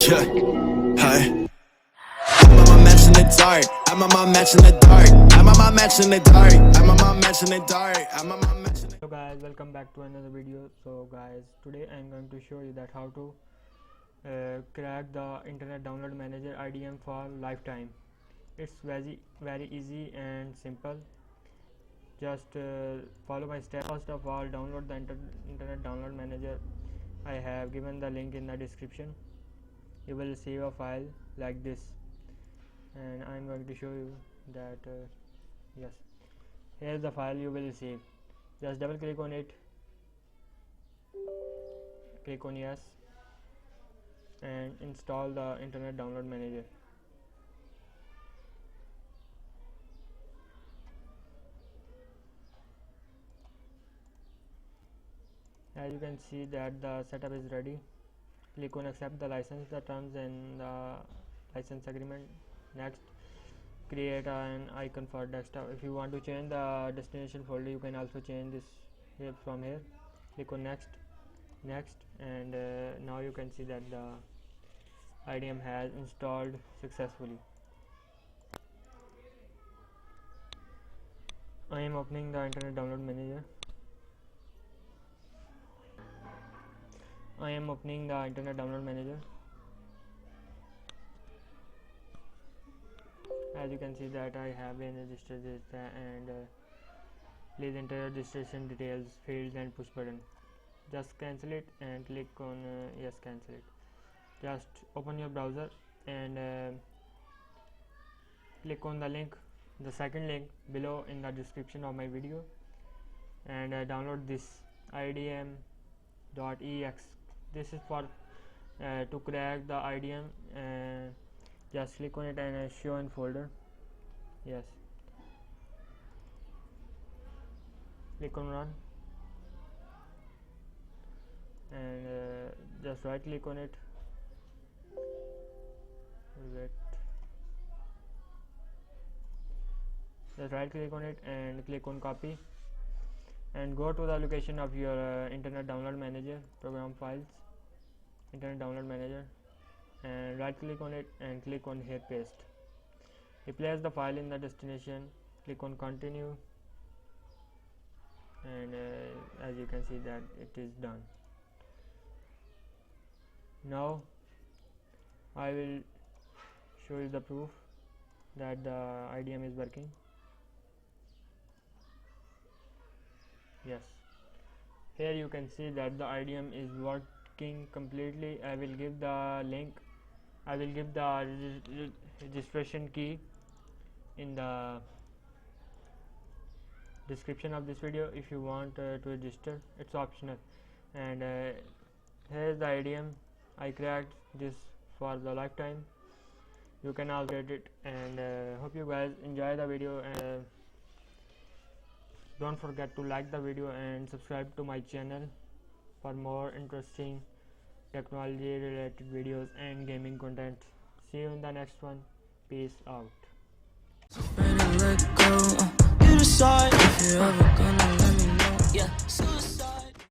Yeah, hi. I'm on my match in the dark. I'm on my match in the dark. I'm on my match in the dark. I'm on my match in the dark. I'm on my match in the. Hello guys, welcome back to another video. So guys, today I am going to show you that how to crack the internet download manager IDM for lifetime. It's very easy and simple. Just follow my steps. First of all, download the internet download manager. I have given the link in the description. You will save a file like this, and I am going to show you that yes, here's the file you will save. Just double click on it, click on yes, and install the internet download manager. As you can see that the setup is ready. Click on accept the license, the terms and the license agreement. Next, create an icon for desktop. If you want to change the destination folder, you can also change this here from here. Click on next, and now you can see that the IDM has installed successfully. I am opening the internet download manager. I am opening the internet download manager. As you can see that I have been registered and please enter registration details, fields and push button. Just cancel it and click on yes, cancel it. Just open your browser and click on the link, the second link below in the description of my video, and download this idm.ex. This is for to crack the IDM. Just click on it and show in folder. Yes, click on run and just right click on it. Wait. Just right click on it and click on copy and go to the location of your internet download manager, program files, internet download manager, and right click on it and click on here paste. Replace the file in the destination, click on continue, and as you can see that it is done. Now I will show you the proof that the IDM is working. Yes, here you can see that the IDM is working completely. I will give the link, I will give the registration key in the description of this video. If you want to register, it's optional. And here is the IDM. I cracked this for the lifetime. You can also get it, and hope you guys enjoy the video, and don't forget to like the video and subscribe to my channel for more interesting technology related videos and gaming content. See you in the next one. Peace out. You decide if you're ever gonna let me know. Yeah, suicide.